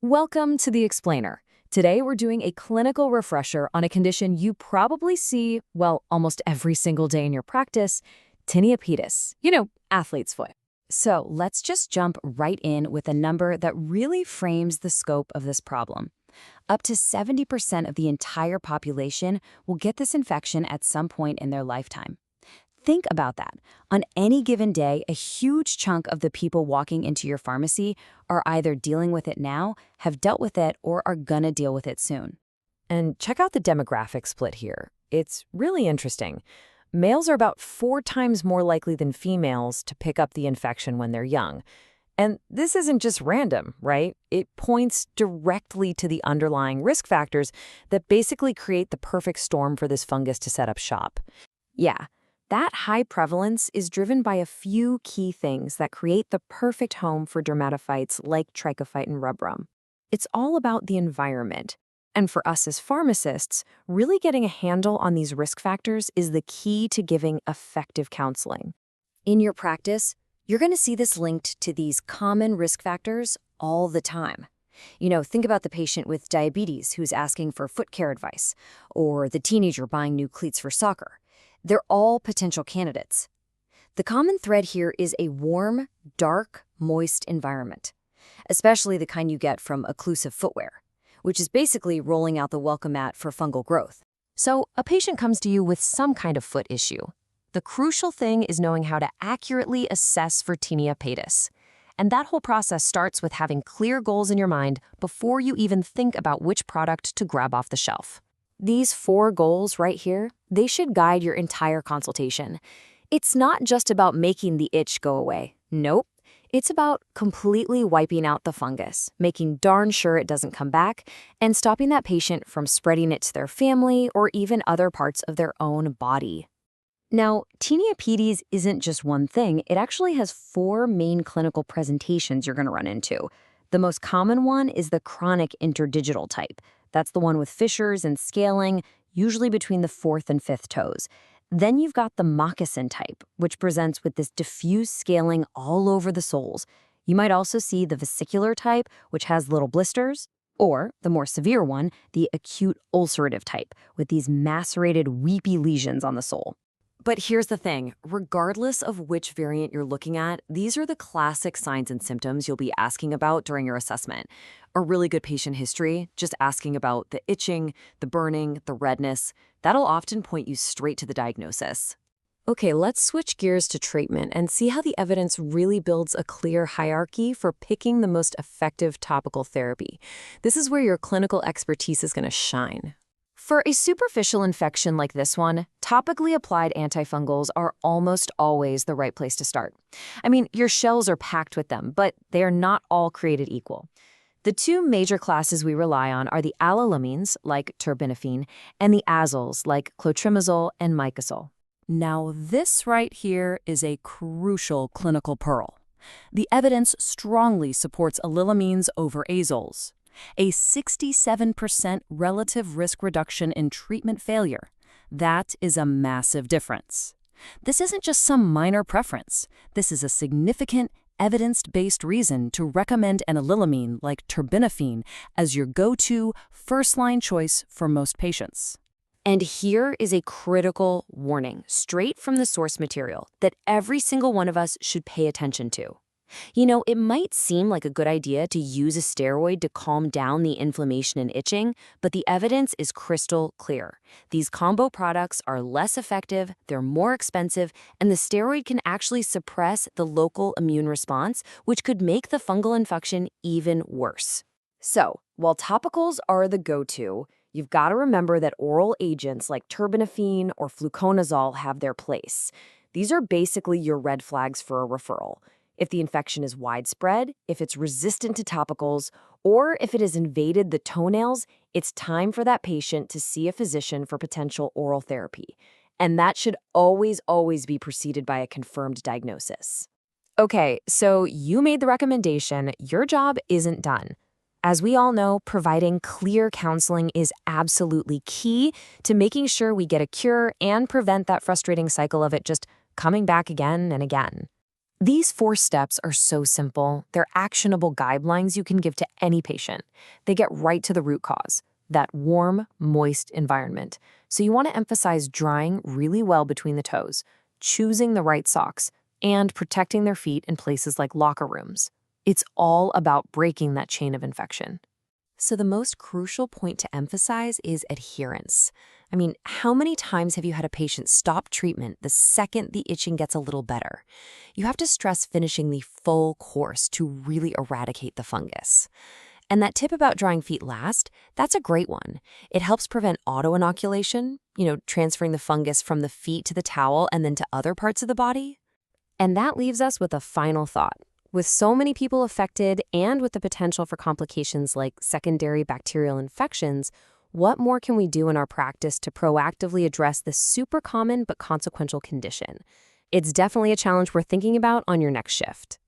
Welcome to The Explainer. Today we're doing a clinical refresher on a condition you probably see, well, almost every single day in your practice, Tinea Pedis. Athlete's foot. So let's just jump right in with a number that really frames the scope of this problem. Up to 70% of the entire population will get this infection at some point in their lifetime. Think about that. On any given day, a huge chunk of the people walking into your pharmacy are either dealing with it now, have dealt with it, or are gonna deal with it soon. And check out the demographic split here. It's really interesting. Males are about 4 times more likely than females to pick up the infection when they're young. And this isn't just random, right? It points directly to the underlying risk factors that basically create the perfect storm for this fungus to set up shop. Yeah. That high prevalence is driven by a few key things that create the perfect home for dermatophytes like trichophyton rubrum. It's all about the environment. And for us as pharmacists, really getting a handle on these risk factors is the key to giving effective counseling. In your practice, you're going to see this linked to these common risk factors all the time. Think about the patient with diabetes who's asking for foot care advice, or the teenager buying new cleats for soccer. They're all potential candidates. The common thread here is a warm, dark, moist environment, especially the kind you get from occlusive footwear, which is basically rolling out the welcome mat for fungal growth. So a patient comes to you with some kind of foot issue. The crucial thing is knowing how to accurately assess for Tinea Pedis. And that whole process starts with having clear goals in your mind before you even think about which product to grab off the shelf. These 4 goals right here, they should guide your entire consultation. It's not just about making the itch go away. Nope. It's about completely wiping out the fungus, making darn sure it doesn't come back, and stopping that patient from spreading it to their family or even other parts of their own body. Now, Tinea Pedis isn't just one thing. It actually has 4 main clinical presentations you're going to run into. The most common one is the chronic interdigital type. That's the one with fissures and scaling, usually between the 4th and 5th toes. Then you've got the moccasin type, which presents with this diffuse scaling all over the soles. You might also see the vesicular type, which has little blisters, or the more severe one, the acute ulcerative type, with these macerated, weepy lesions on the sole. But here's the thing, regardless of which variant you're looking at, these are the classic signs and symptoms you'll be asking about during your assessment. A really good patient history, just asking about the itching, the burning, the redness, that'll often point you straight to the diagnosis. Okay, let's switch gears to treatment and see how the evidence really builds a clear hierarchy for picking the most effective topical therapy. This is where your clinical expertise is going to shine. For a superficial infection like this one, topically applied antifungals are almost always the right place to start. Your shells are packed with them, but they are not all created equal. The 2 major classes we rely on are the allolamines, like terbinafine, and the azoles, like clotrimazole and micazole. Now, this right here is a crucial clinical pearl. The evidence strongly supports allylamines over azoles. A 67% relative risk reduction in treatment failure. That is a massive difference. This isn't just some minor preference. This is a significant, evidence-based reason to recommend an allylamine like terbinafine as your go-to, first-line choice for most patients. And here is a critical warning, straight from the source material, that every single one of us should pay attention to. It might seem like a good idea to use a steroid to calm down the inflammation and itching, but the evidence is crystal clear. These combo products are less effective, they're more expensive, and the steroid can actually suppress the local immune response, which could make the fungal infection even worse. So, while topicals are the go-to, you've got to remember that oral agents like terbinafine or fluconazole have their place. These are basically your red flags for a referral. If the infection is widespread, if it's resistant to topicals, or if it has invaded the toenails, it's time for that patient to see a physician for potential oral therapy. And that should always be preceded by a confirmed diagnosis. Okay, so you made the recommendation. Your job isn't done. As we all know, providing clear counseling is absolutely key to making sure we get a cure and prevent that frustrating cycle of it just coming back again and again. These 4 steps are so simple. They're actionable guidelines you can give to any patient. They get right to the root cause, that warm, moist environment. So you want to emphasize drying really well between the toes, choosing the right socks, and protecting their feet in places like locker rooms. It's all about breaking that chain of infection. So the most crucial point to emphasize is adherence. I mean, how many times have you had a patient stop treatment the second the itching gets a little better? You have to stress finishing the full course to really eradicate the fungus. And that tip about drying feet last, that's a great one. It helps prevent auto-inoculation, transferring the fungus from the feet to the towel and then to other parts of the body. And that leaves us with a final thought. With so many people affected and with the potential for complications like secondary bacterial infections, what more can we do in our practice to proactively address this super common but consequential condition? It's definitely a challenge worth thinking about on your next shift.